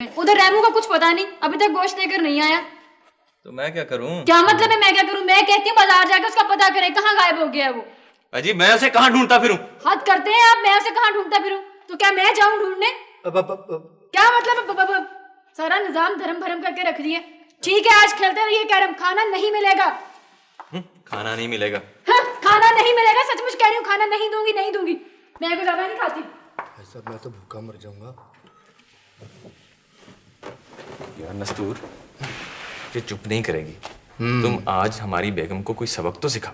उधर रेमू का कुछ पता नहीं, अभी तक गोश्त लेकर नहीं आया। तो मैं क्या करूं? क्या मतलब है मैं क्या करूं? मैं कहती हूँ बाजार जाकर उसका पता करें, कहाँ गायब हो गया वो। अजी मैं उसे कहाँ ढूंढता फिरूं? हद करते हैं आप, मैं उसे कहाँ ढूंढता फिरूं? तो क्या मैं जाऊं ढूंढने? क्या मतलब? सारा निजाम धर्म भरम करके रख दिए। ठीक है आज खेलते रहिए कैरम, खाना नहीं मिलेगा। खाना नहीं मिलेगा? हाँ, खाना नहीं मिलेगा, सचमुच कह रही हूँ, खाना नहीं दूंगी, नहीं दूंगी। मैं कुछ ज्यादा नहीं खाती। ऐसा मैं तो भूखा मर जाऊंगा। यार नस्तूर, ये चुप नहीं करेगी। तुम आज हमारी बेगम को कोई सबक तो सिखाओ।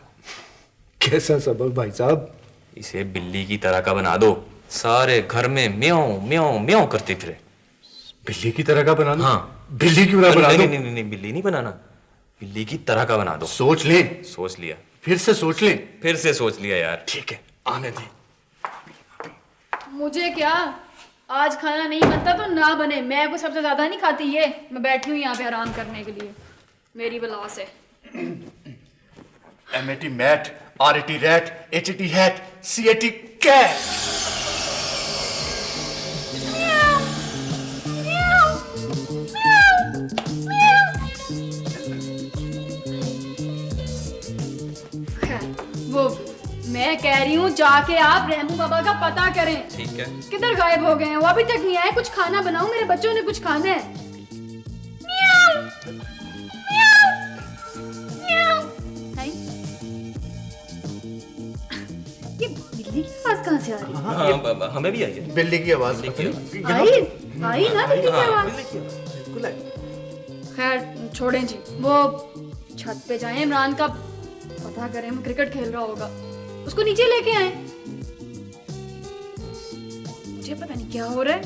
कैसा सबक भाई साहब? इसे बिल्ली की तरह का बना दो, सारे घर में म्याऊं म्याऊं म्याऊं करती फिरे। बिल्ली की तरह का बना दो? हाँ। बिल्ली क्यों ना बना दो? नहीं, बिल्ली नहीं बनाना, बिल्ली की तरह का बना दो। सोच लें। सोच लिया। फिर से सोच लें। फिर से सोच लिया यार। ठीक है, आने दे। मुझे क्या, आज खाना नहीं बनता तो ना बने, मैं कुछ सबसे ज्यादा नहीं खाती। ये मैं बैठी हूँ यहाँ पे आराम करने के लिए, मेरी बलास है। MAT mat, RAT rat, HAT hat, CAT cat. वो मैं कह रही हूँ जाके आप रेमू बाबा का पता करें। ठीक है। किधर गायब हो गए हैं वो? अभी तक नहीं आए। कुछ खाना बनाओ, मेरे बच्चों ने कुछ खाना है। म्याऊं, म्याऊं, म्याऊं। नहीं? ये बिल्ली की आवाज कहाँ से आ रही है? हाँ, हमें भी आई है बिल्ली की आवाज। आई ना बिल्ली की आवाज। बिल्कुल आई। खैर छोड़ें जी, वो छत पे जाएं, इमरान का पता करें, वो क्रिकेट खेल रहा होगा, उसको नीचे लेके आए। मुझे पता नहीं क्या हो रहा है।